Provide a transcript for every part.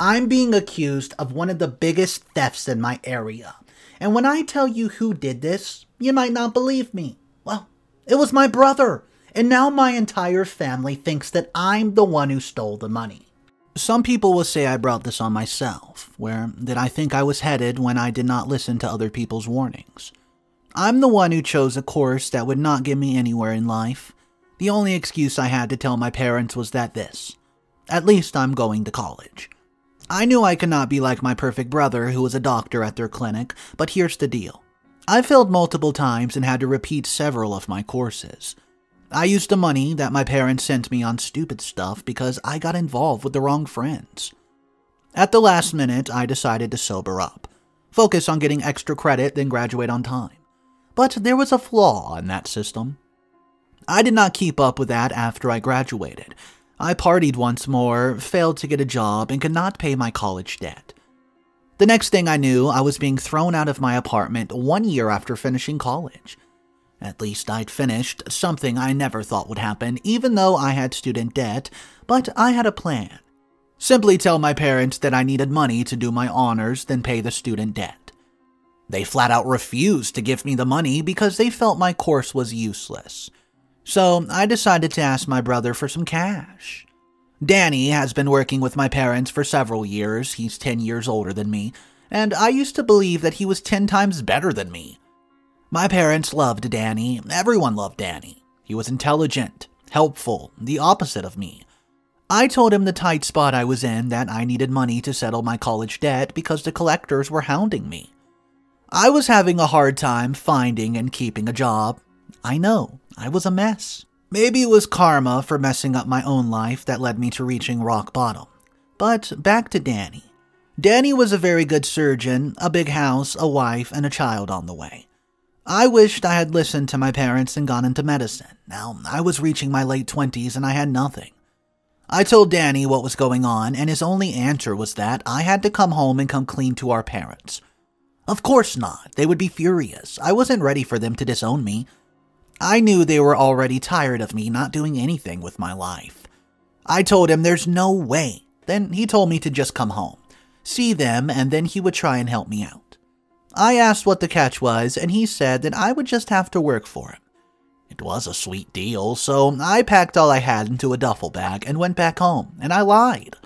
I'm being accused of one of the biggest thefts in my area. And when I tell you who did this, you might not believe me. Well, it was my brother. And now my entire family thinks that I'm the one who stole the money. Some people will say I brought this on myself, that I think I was headed when I did not listen to other people's warnings. I'm the one who chose a course that would not get me anywhere in life. The only excuse I had to tell my parents was at least I'm going to college. I knew I could not be like my perfect brother who was a doctor at their clinic, but here's the deal. I failed multiple times and had to repeat several of my courses. I used the money that my parents sent me on stupid stuff because I got involved with the wrong friends. At the last minute, I decided to sober up, focus on getting extra credit, then graduate on time. But there was a flaw in that system. I did not keep up with that after I graduated. I partied once more, failed to get a job, and could not pay my college debt. The next thing I knew, I was being thrown out of my apartment 1 year after finishing college. At least I'd finished, something I never thought would happen, even though I had student debt, but I had a plan. Simply tell my parents that I needed money to do my honors, then pay the student debt. They flat out refused to give me the money because they felt my course was useless. So I decided to ask my brother for some cash. Danny has been working with my parents for several years. He's 10 years older than me, and I used to believe that he was 10 times better than me. My parents loved Danny. Everyone loved Danny. He was intelligent, helpful, the opposite of me. I told him the tight spot I was in, that I needed money to settle my college debt because the collectors were hounding me. I was having a hard time finding and keeping a job. I know, I was a mess. Maybe it was karma for messing up my own life that led me to reaching rock bottom. But back to Danny. Danny was a very good surgeon, a big house, a wife, and a child on the way. I wished I had listened to my parents and gone into medicine. Now, I was reaching my late 20s and I had nothing. I told Danny what was going on, and his only answer was that I had to come home and come clean to our parents. Of course not. They would be furious. I wasn't ready for them to disown me. I knew they were already tired of me not doing anything with my life. I told him there's no way. Then he told me to just come home, see them, and then he would try and help me out. I asked what the catch was, and he said that I would just have to work for him. It was a sweet deal, so I packed all I had into a duffel bag and went back home, and I lied.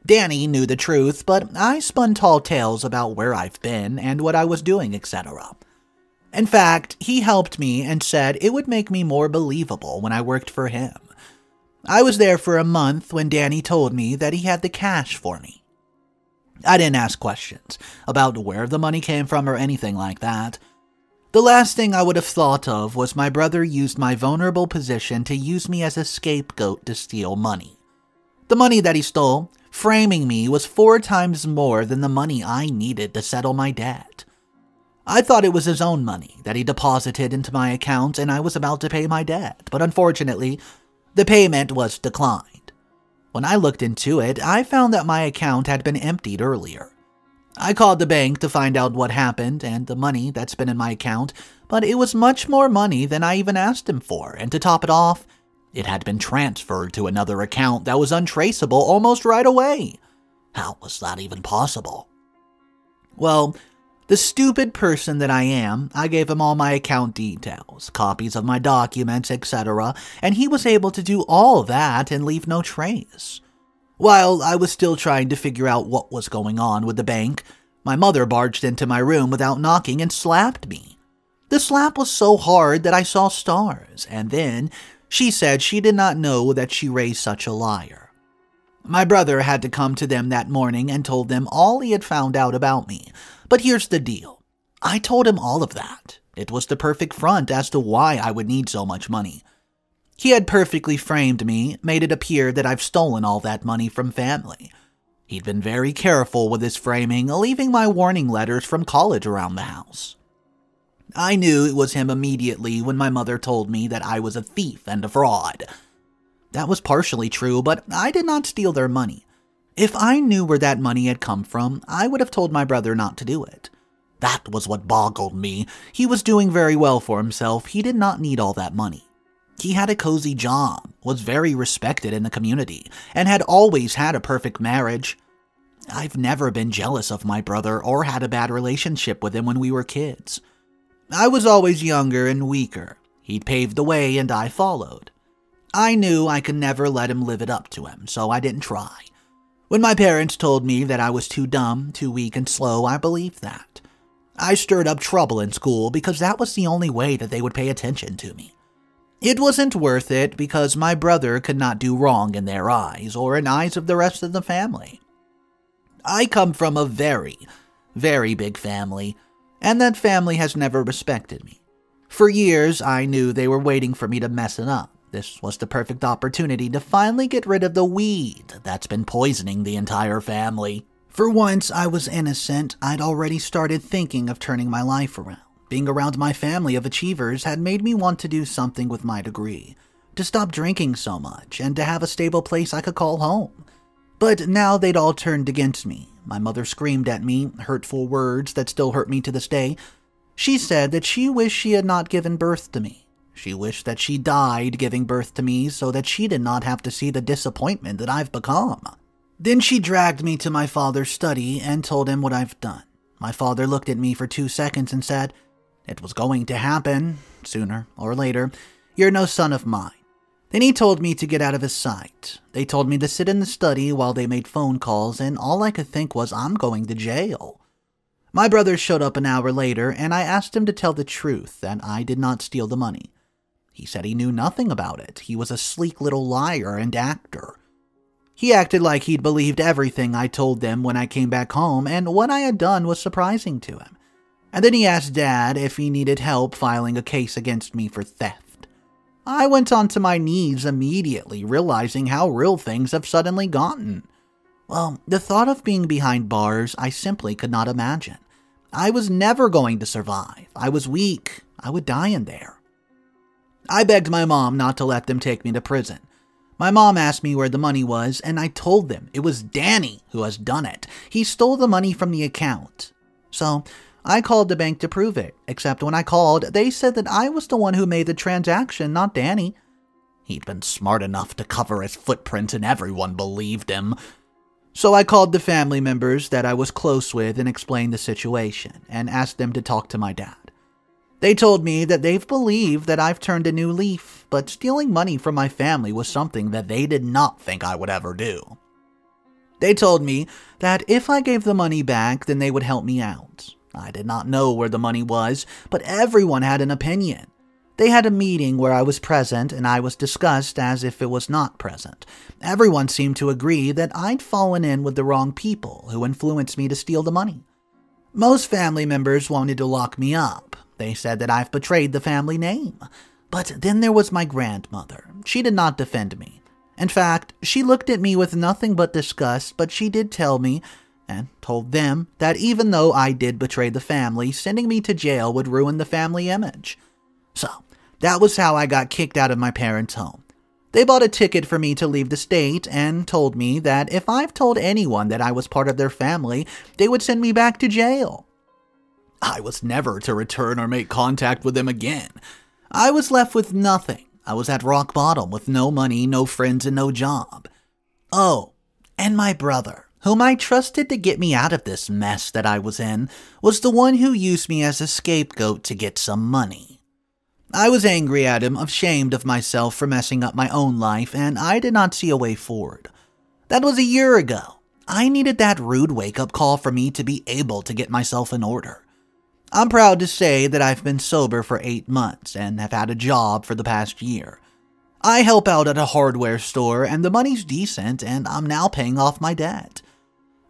Danny knew the truth, but I spun tall tales about where I've been and what I was doing, etc. In fact, he helped me and said it would make me more believable when I worked for him. I was there for a month when Danny told me that he had the cash for me. I didn't ask questions about where the money came from or anything like that. The last thing I would have thought of was my brother used my vulnerable position to use me as a scapegoat to steal money. The money that he stole, framing me, was 4 times more than the money I needed to settle my debt. I thought it was his own money that he deposited into my account and I was about to pay my debt, but unfortunately, the payment was declined. When I looked into it, I found that my account had been emptied earlier. I called the bank to find out what happened and the money that's been in my account, but it was much more money than I even asked him for, and to top it off, it had been transferred to another account that was untraceable almost right away. How was that even possible? Well, the stupid person that I am, I gave him all my account details, copies of my documents, etc., and he was able to do all that and leave no trace. While I was still trying to figure out what was going on with the bank, my mother barged into my room without knocking and slapped me. The slap was so hard that I saw stars, and then she said she did not know that she raised such a liar. My brother had to come to them that morning and told them all he had found out about me. But here's the deal. I told him all of that. It was the perfect front as to why I would need so much money. He had perfectly framed me, made it appear that I've stolen all that money from family. He'd been very careful with his framing, leaving my warning letters from college around the house. I knew it was him immediately when my mother told me that I was a thief and a fraud. That was partially true, but I did not steal their money. If I knew where that money had come from, I would have told my brother not to do it. That was what boggled me. He was doing very well for himself. He did not need all that money. He had a cozy job, was very respected in the community, and had always had a perfect marriage. I've never been jealous of my brother or had a bad relationship with him when we were kids. I was always younger and weaker. He'd paved the way and I followed. I knew I could never let him live it up to him, so I didn't try. When my parents told me that I was too dumb, too weak and slow, I believed that. I stirred up trouble in school because that was the only way that they would pay attention to me. It wasn't worth it because my brother could not do wrong in their eyes or in eyes of the rest of the family. I come from a very, very big family, and that family has never respected me. For years, I knew they were waiting for me to mess it up. This was the perfect opportunity to finally get rid of the weed that's been poisoning the entire family. For once, I was innocent. I'd already started thinking of turning my life around. Being around my family of achievers had made me want to do something with my degree, to stop drinking so much, and to have a stable place I could call home. But now they'd all turned against me. My mother screamed at me, hurtful words that still hurt me to this day. She said that she wished she had not given birth to me. She wished that she died giving birth to me so that she did not have to see the disappointment that I've become. Then she dragged me to my father's study and told him what I've done. My father looked at me for 2 seconds and said, "It was going to happen, sooner or later. You're no son of mine." Then he told me to get out of his sight. They told me to sit in the study while they made phone calls, and all I could think was, I'm going to jail. My brother showed up an hour later, and I asked him to tell the truth, that I did not steal the money. He said he knew nothing about it. He was a sleek little liar and actor. He acted like he'd believed everything I told them when I came back home, and what I had done was surprising to him. And then he asked Dad if he needed help filing a case against me for theft. I went onto my knees immediately, realizing how real things have suddenly gotten. Well, the thought of being behind bars, I simply could not imagine. I was never going to survive. I was weak. I would die in there. I begged my mom not to let them take me to prison. My mom asked me where the money was, and I told them it was Danny who has done it. He stole the money from the account. So I called the bank to prove it, except when I called, they said that I was the one who made the transaction, not Danny. He'd been smart enough to cover his footprint and everyone believed him. So I called the family members that I was close with and explained the situation, and asked them to talk to my dad. They told me that they've believed that I've turned a new leaf, but stealing money from my family was something that they did not think I would ever do. They told me that if I gave the money back, then they would help me out. I did not know where the money was, but everyone had an opinion. They had a meeting where I was present, and I was discussed as if it was not present. Everyone seemed to agree that I'd fallen in with the wrong people who influenced me to steal the money. Most family members wanted to lock me up. They said that I've betrayed the family name. But then there was my grandmother. She did not defend me. In fact, she looked at me with nothing but disgust, but she did tell me, and told them, that even though I did betray the family, sending me to jail would ruin the family image. So, that was how I got kicked out of my parents' home. They bought a ticket for me to leave the state and told me that if I've told anyone that I was part of their family, they would send me back to jail. I was never to return or make contact with them again. I was left with nothing. I was at rock bottom with no money, no friends, and no job. Oh, and my brother, whom I trusted to get me out of this mess that I was in, was the one who used me as a scapegoat to get some money. I was angry at him, ashamed of myself for messing up my own life, and I did not see a way forward. That was a year ago. I needed that rude wake-up call for me to be able to get myself in order. I'm proud to say that I've been sober for 8 months and have had a job for the past year. I help out at a hardware store and the money's decent and I'm now paying off my debt.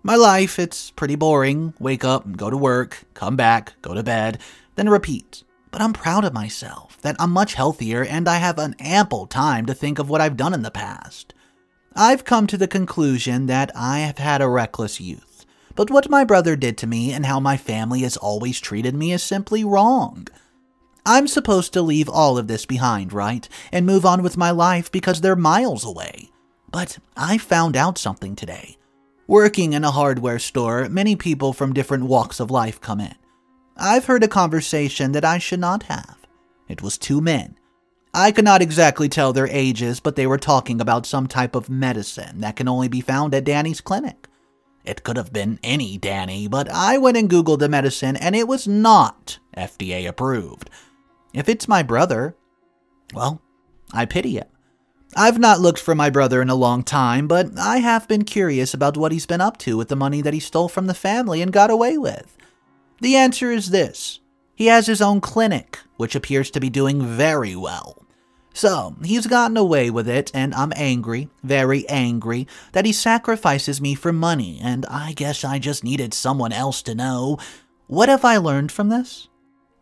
My life, it's pretty boring. Wake up and go to work, come back, go to bed, then repeat. But I'm proud of myself that I'm much healthier and I have an ample time to think of what I've done in the past. I've come to the conclusion that I have had a reckless youth. But what my brother did to me and how my family has always treated me is simply wrong. I'm supposed to leave all of this behind, right? And move on with my life because they're miles away. But I found out something today. Working in a hardware store, many people from different walks of life come in. I've heard a conversation that I should not have. It was 2 men. I could not exactly tell their ages, but they were talking about some type of medicine that can only be found at Danny's clinic. It could have been any Danny, but I went and Googled the medicine and it was not FDA approved. If it's my brother, well, I pity him. I've not looked for my brother in a long time, but I have been curious about what he's been up to with the money that he stole from the family and got away with. The answer is this. He has his own clinic, which appears to be doing very well. So, he's gotten away with it, and I'm angry, very angry, that he sacrifices me for money, and I guess I just needed someone else to know. What have I learned from this?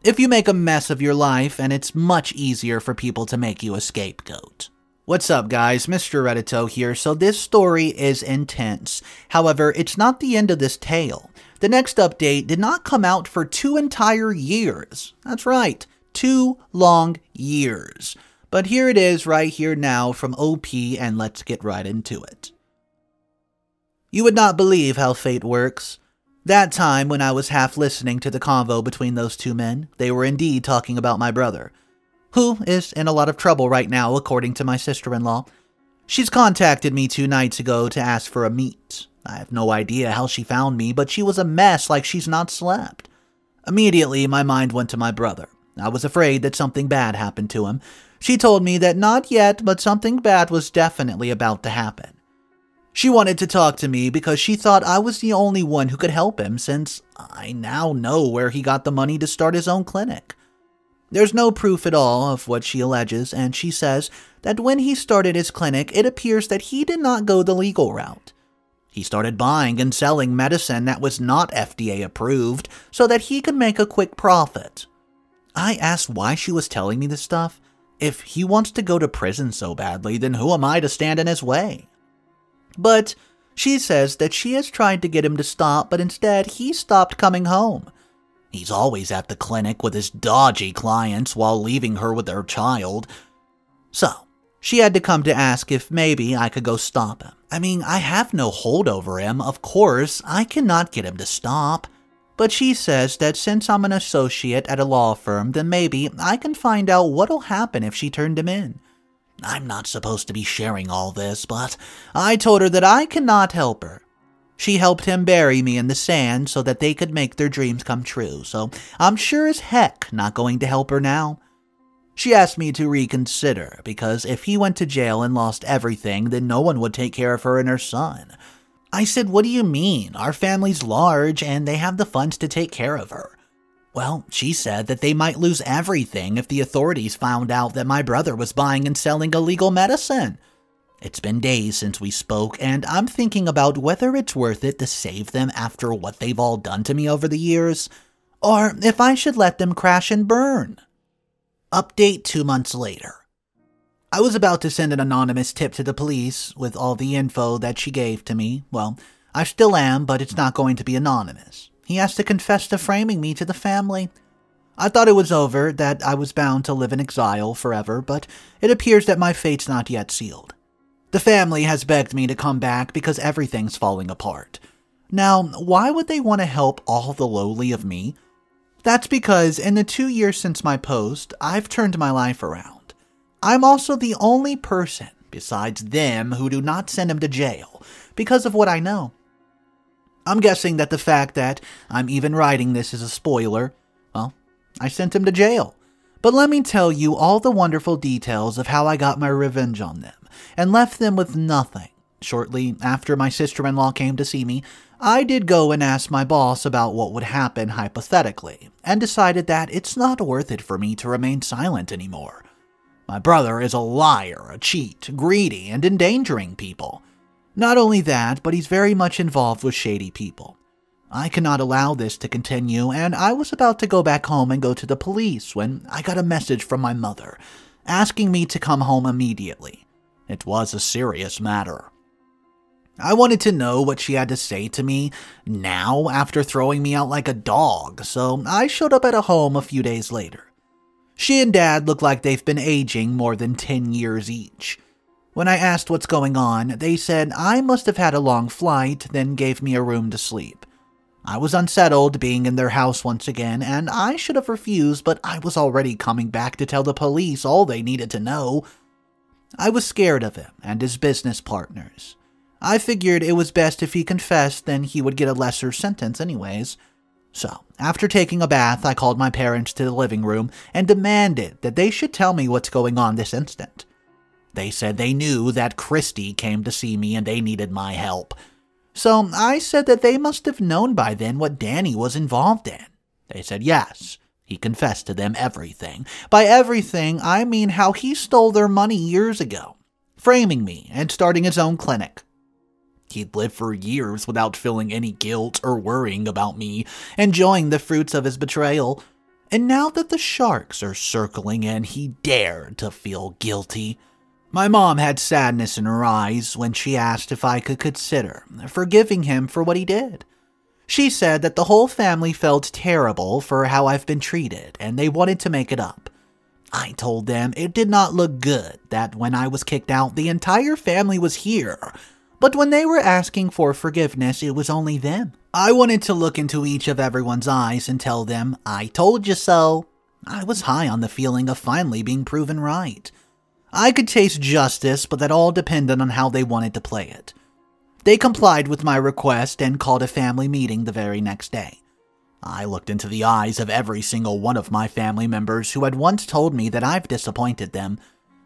If you make a mess of your life, and it's much easier for people to make you a scapegoat. What's up, guys? Mr. Reddito here. So this story is intense. However, it's not the end of this tale. The next update did not come out for 2 entire years. That's right, 2 long years. But here it is right here now from OP, and let's get right into it. You would not believe how fate works. That time when I was half listening to the convo between those two men, they were indeed talking about my brother, who is in a lot of trouble right now according to my sister-in-law. She's contacted me 2 nights ago to ask for a meet. I have no idea how she found me, but she was a mess like she's not slept. Immediately, my mind went to my brother. I was afraid that something bad happened to him. She told me that not yet, but something bad was definitely about to happen. She wanted to talk to me because she thought I was the only one who could help him, since I now know where he got the money to start his own clinic. There's no proof at all of what she alleges, and she says that when he started his clinic, it appears that he did not go the legal route. He started buying and selling medicine that was not FDA approved so that he could make a quick profit. I asked why she was telling me this stuff. If he wants to go to prison so badly, then who am I to stand in his way? But she says that she has tried to get him to stop, but instead he stopped coming home. He's always at the clinic with his dodgy clients while leaving her with their child. So, she had to come to ask if maybe I could go stop him. I mean, I have no hold over him. Of course, I cannot get him to stop. But she says that since I'm an associate at a law firm, then maybe I can find out what'll happen if she turned him in. I'm not supposed to be sharing all this, but I told her that I cannot help her. She helped him bury me in the sand so that they could make their dreams come true, so I'm sure as heck not going to help her now. She asked me to reconsider, because if he went to jail and lost everything, then no one would take care of her and her son. I said, what do you mean? Our family's large and they have the funds to take care of her. Well, she said that they might lose everything if the authorities found out that my brother was buying and selling illegal medicine. It's been days since we spoke, and I'm thinking about whether it's worth it to save them after what they've all done to me over the years, or if I should let them crash and burn. Update 2 months later. I was about to send an anonymous tip to the police with all the info that she gave to me. Well, I still am, but it's not going to be anonymous. He has to confess to framing me to the family. I thought it was over, that I was bound to live in exile forever, but it appears that my fate's not yet sealed. The family has begged me to come back because everything's falling apart. Now, why would they want to help all the lowly of me? That's because in the 2 years since my post, I've turned my life around. I'm also the only person, besides them, who do not send him to jail, because of what I know. I'm guessing that the fact that I'm even writing this is a spoiler. Well, I sent him to jail. But let me tell you all the wonderful details of how I got my revenge on them, and left them with nothing. Shortly after my sister-in-law came to see me, I did go and ask my boss about what would happen hypothetically, and decided that it's not worth it for me to remain silent anymore. My brother is a liar, a cheat, greedy, and endangering people. Not only that, but he's very much involved with shady people. I cannot allow this to continue, and I was about to go back home and go to the police when I got a message from my mother, asking me to come home immediately. It was a serious matter. I wanted to know what she had to say to me now after throwing me out like a dog, so I showed up at a home a few days later. She and Dad look like they've been aging more than 10 years each. When I asked what's going on, they said I must have had a long flight, then gave me a room to sleep. I was unsettled being in their house once again, and I should have refused, but I was already coming back to tell the police all they needed to know. I was scared of him and his business partners. I figured it was best if he confessed, then he would get a lesser sentence anyways. So, after taking a bath, I called my parents to the living room and demanded that they should tell me what's going on this instant. They said they knew that Christy came to see me and they needed my help. So I said that they must have known by then what Danny was involved in. They said yes. He confessed to them everything. By everything, I mean how he stole their money years ago, framing me and starting his own clinic. He'd lived for years without feeling any guilt or worrying about me, enjoying the fruits of his betrayal. And now that the sharks are circling in, he dared to feel guilty. My mom had sadness in her eyes when she asked if I could consider forgiving him for what he did. She said that the whole family felt terrible for how I've been treated, and they wanted to make it up. I told them it did not look good that when I was kicked out, the entire family was here. But when they were asking for forgiveness, it was only them. I wanted to look into each of everyone's eyes and tell them, I told you so. I was high on the feeling of finally being proven right. I could taste justice, but that all depended on how they wanted to play it. They complied with my request and called a family meeting the very next day. I looked into the eyes of every single one of my family members who had once told me that I've disappointed them.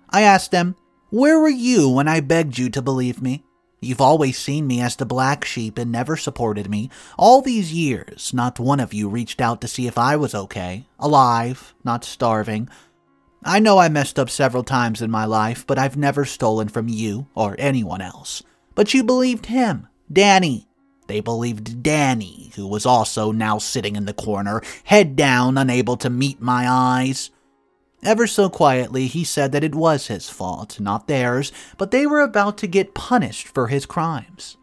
I asked them, where were you when I begged you to believe me? You've always seen me as the black sheep and never supported me. All these years, not one of you reached out to see if I was okay, alive, not starving. I know I messed up several times in my life, but I've never stolen from you or anyone else. But you believed him, Danny. They believed Danny, who was also now sitting in the corner, head down, unable to meet my eyes. Ever so quietly, he said that it was his fault, not theirs, but they were about to get punished for his crimes.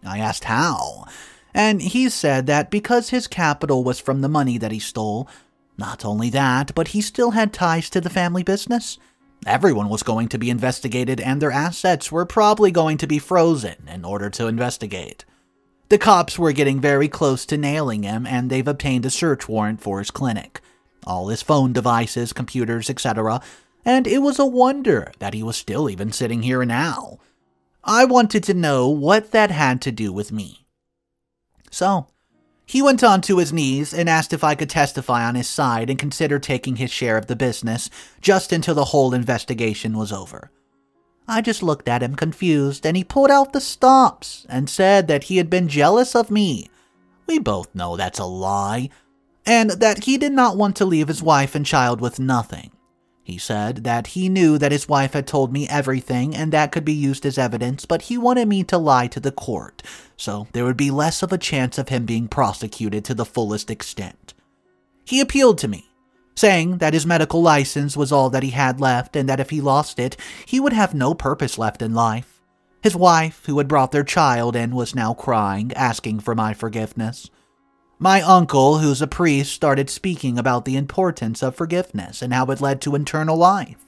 I asked how, and he said that because his capital was from the money that he stole. Not only that, but he still had ties to the family business. Everyone was going to be investigated and their assets were probably going to be frozen in order to investigate. The cops were getting very close to nailing him and they've obtained a search warrant for his clinic, all his phone devices, computers, etc., and it was a wonder that he was still even sitting here now. I wanted to know what that had to do with me. So, he went onto his knees and asked if I could testify on his side and consider taking his share of the business just until the whole investigation was over. I just looked at him confused and he pulled out the stops and said that he had been jealous of me. We both know that's a lie, and that he did not want to leave his wife and child with nothing. He said that he knew that his wife had told me everything and that could be used as evidence, but he wanted me to lie to the court, so there would be less of a chance of him being prosecuted to the fullest extent. He appealed to me, saying that his medical license was all that he had left and that if he lost it, he would have no purpose left in life. His wife, who had brought their child in, was now crying, asking for my forgiveness. My uncle, who's a priest, started speaking about the importance of forgiveness and how it led to eternal life.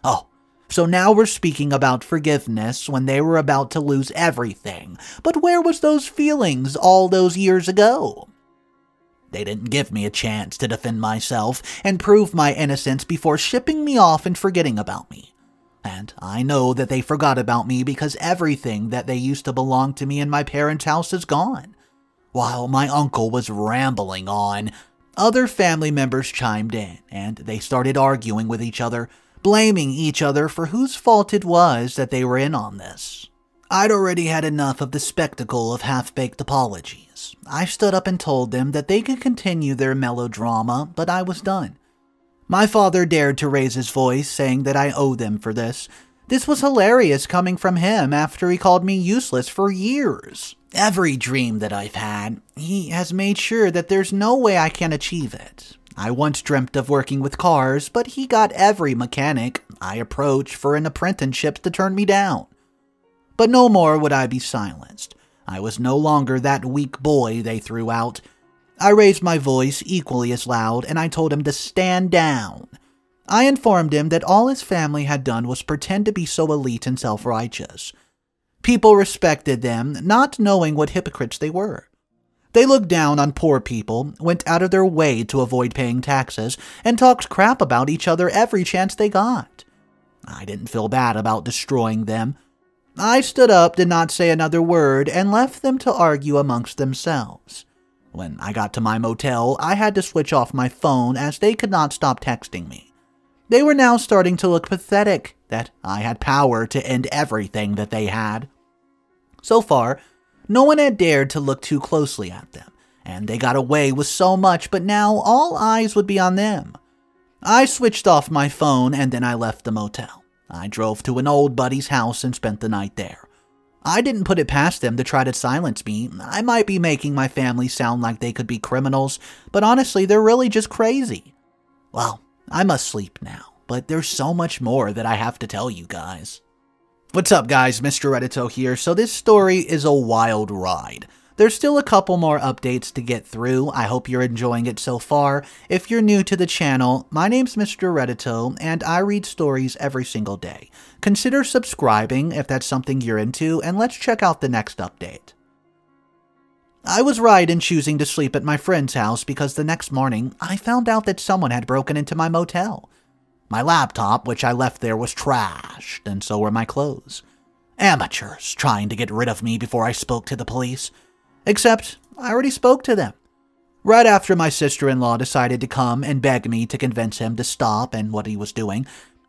Oh, so now we're speaking about forgiveness when they were about to lose everything. But where was those feelings all those years ago? They didn't give me a chance to defend myself and prove my innocence before shipping me off and forgetting about me. And I know that they forgot about me because everything that they used to belong to me in my parents' house is gone. While my uncle was rambling on, other family members chimed in, and they started arguing with each other, blaming each other for whose fault it was that they were in on this. I'd already had enough of the spectacle of half-baked apologies. I stood up and told them that they could continue their melodrama, but I was done. My father dared to raise his voice, saying that I owe them for this. This was hilarious coming from him after he called me useless for years. Every dream that I've had, he has made sure that there's no way I can achieve it. I once dreamt of working with cars, but he got every mechanic I approached for an apprenticeship to turn me down. But no more would I be silenced. I was no longer that weak boy they threw out. I raised my voice equally as loud, and I told him to stand down. I informed him that all his family had done was pretend to be so elite and self-righteous. People respected them, not knowing what hypocrites they were. They looked down on poor people, went out of their way to avoid paying taxes, and talked crap about each other every chance they got. I didn't feel bad about destroying them. I stood up, did not say another word, and left them to argue amongst themselves. When I got to my motel, I had to switch off my phone as they could not stop texting me. They were now starting to look pathetic, that I had power to end everything that they had. So far, no one had dared to look too closely at them, and they got away with so much, but now all eyes would be on them. I switched off my phone and then I left the motel. I drove to an old buddy's house and spent the night there. I didn't put it past them to try to silence me. I might be making my family sound like they could be criminals, but honestly, they're really just crazy. Well, I must sleep now, but there's so much more that I have to tell you guys. What's up, guys? Mr. Reddito here. So this story is a wild ride. There's still a couple more updates to get through. I hope you're enjoying it so far. If you're new to the channel, my name's Mr. Reddito, and I read stories every single day. Consider subscribing if that's something you're into, and let's check out the next update. I was right in choosing to sleep at my friend's house because the next morning, I found out that someone had broken into my motel. My laptop, which I left there, was trashed, and so were my clothes. Amateurs trying to get rid of me before I spoke to the police. Except, I already spoke to them. Right after my sister-in-law decided to come and beg me to convince him to stop and what he was doing,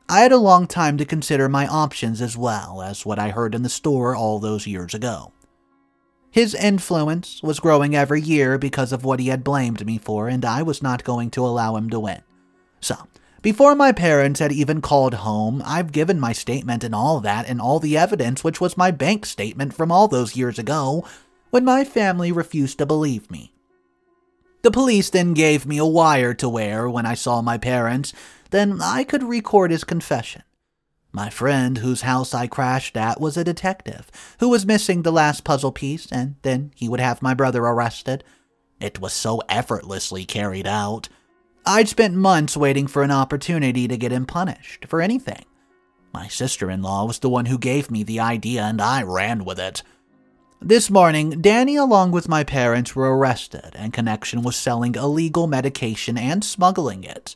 I had a long time to consider my options as well as what I heard in the store all those years ago. His influence was growing every year because of what he had blamed me for, and I was not going to allow him to win. So, before my parents had even called home, I've given my statement and all that and all the evidence, which was my bank statement from all those years ago, when my family refused to believe me. The police then gave me a wire to wear when I saw my parents, then I could record his confession. My friend whose house I crashed at was a detective who was missing the last puzzle piece, and then he would have my brother arrested. It was so effortlessly carried out. I'd spent months waiting for an opportunity to get him punished for anything. My sister-in-law was the one who gave me the idea, and I ran with it. This morning, Danny along with my parents were arrested in connection with selling illegal medication and smuggling it.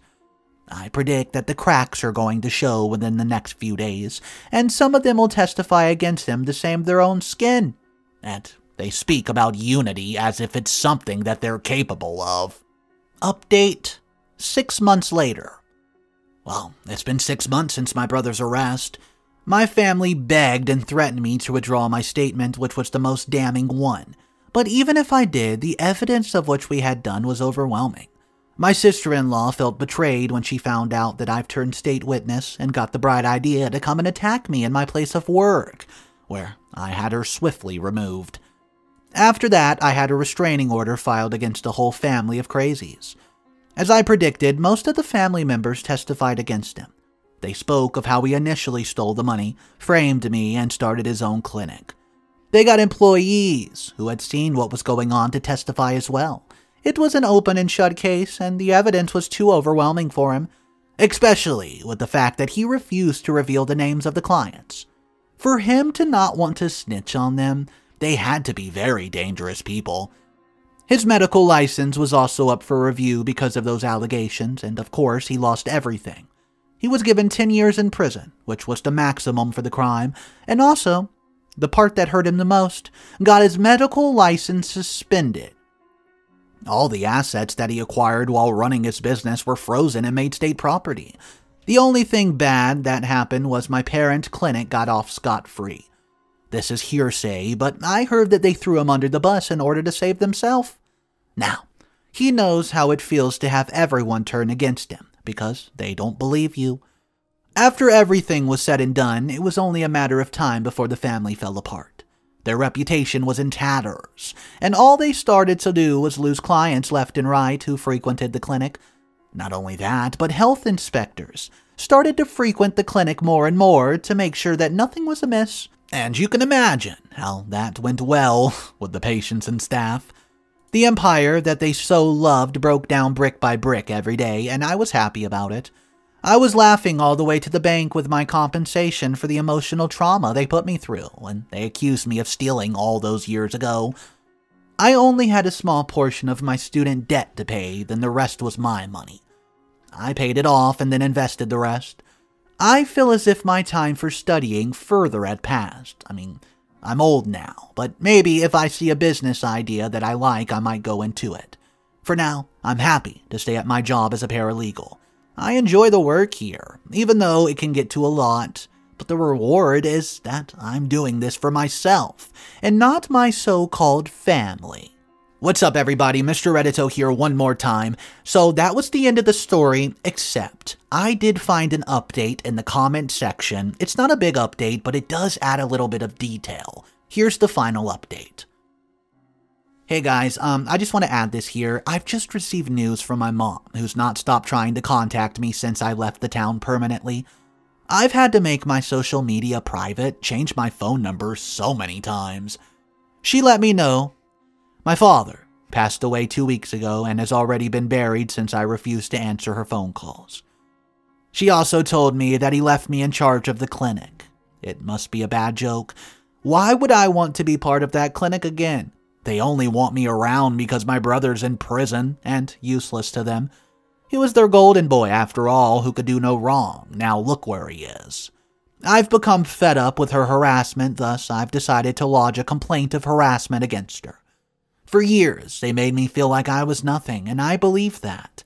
I predict that the cracks are going to show within the next few days, and some of them will testify against him to save their own skin. And they speak about unity as if it's something that they're capable of. Update 6 months later. Well, it's been 6 months since my brother's arrest. My family begged and threatened me to withdraw my statement, which was the most damning one. But even if I did, the evidence of what we had done was overwhelming. My sister-in-law felt betrayed when she found out that I've turned state witness and got the bright idea to come and attack me in my place of work, where I had her swiftly removed. After that, I had a restraining order filed against a whole family of crazies. As I predicted, most of the family members testified against him. They spoke of how he initially stole the money, framed me, and started his own clinic. They got employees who had seen what was going on to testify as well. It was an open and shut case, and the evidence was too overwhelming for him, especially with the fact that he refused to reveal the names of the clients. For him to not want to snitch on them, they had to be very dangerous people. His medical license was also up for review because of those allegations, and of course he lost everything. He was given 10 years in prison, which was the maximum for the crime, and also, the part that hurt him the most, got his medical license suspended. All the assets that he acquired while running his business were frozen and made state property. The only thing bad that happened was my parents' clinic got off scot-free. This is hearsay, but I heard that they threw him under the bus in order to save themselves. Now, he knows how it feels to have everyone turn against him, because they don't believe you. After everything was said and done, it was only a matter of time before the family fell apart. Their reputation was in tatters, and all they started to do was lose clients left and right who frequented the clinic. Not only that, but health inspectors started to frequent the clinic more and more to make sure that nothing was amiss, and you can imagine how that went well with the patients and staff. The empire that they so loved broke down brick by brick every day, and I was happy about it. I was laughing all the way to the bank with my compensation for the emotional trauma they put me through when they accused me of stealing all those years ago. I only had a small portion of my student debt to pay, then the rest was my money. I paid it off and then invested the rest. I feel as if my time for studying further had passed. I'm old now, but maybe if I see a business idea that I like, I might go into it. For now, I'm happy to stay at my job as a paralegal. I enjoy the work here, even though it can get to a lot, but the reward is that I'm doing this for myself, and not my so-called family. What's up, everybody? Mr. Reddito here one more time. So that was the end of the story, except I did find an update in the comment section. It's not a big update, but it does add a little bit of detail. Here's the final update. Hey guys, I just want to add this here. I've just received news from my mom, who's not stopped trying to contact me since I left the town permanently. I've had to make my social media private, change my phone number so many times. She let me know my father passed away 2 weeks ago and has already been buried since I refused to answer her phone calls. She also told me that he left me in charge of the clinic. It must be a bad joke. Why would I want to be part of that clinic again? They only want me around because my brother's in prison and useless to them. He was their golden boy after all, who could do no wrong. Now look where he is. I've become fed up with her harassment, thus I've decided to lodge a complaint of harassment against her. For years, they made me feel like I was nothing, and I believe that.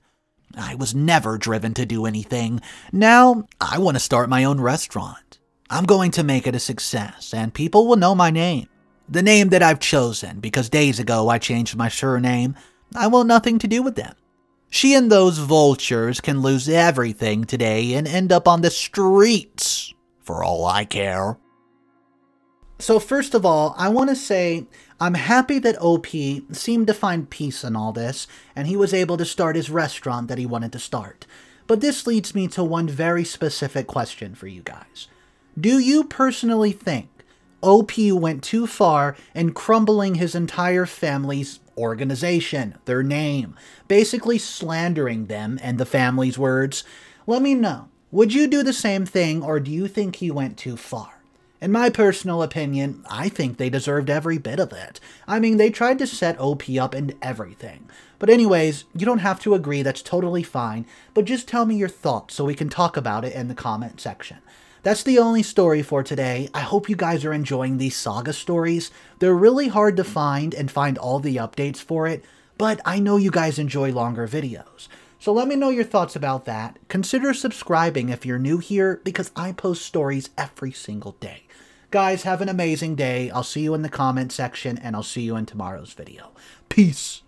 I was never driven to do anything. Now, I want to start my own restaurant. I'm going to make it a success, and people will know my name. The name that I've chosen, because days ago I changed my surname. I want nothing to do with them. She and those vultures can lose everything today and end up on the streets, for all I care. So first of all, I want to say I'm happy that OP seemed to find peace in all this, and he was able to start his restaurant that he wanted to start. But this leads me to one very specific question for you guys. Do you personally think OP went too far in crumbling his entire family's organization, their name, basically slandering them and the family's words? Let me know. Would you do the same thing, or do you think he went too far? In my personal opinion, I think they deserved every bit of it. They tried to set OP up and everything. But anyways, you don't have to agree, that's totally fine, but just tell me your thoughts so we can talk about it in the comment section. That's the only story for today. I hope you guys are enjoying these saga stories. They're really hard to find and find all the updates for it, but I know you guys enjoy longer videos. So let me know your thoughts about that. Consider subscribing if you're new here, because I post stories every single day. Guys, have an amazing day. I'll see you in the comment section, and I'll see you in tomorrow's video. Peace.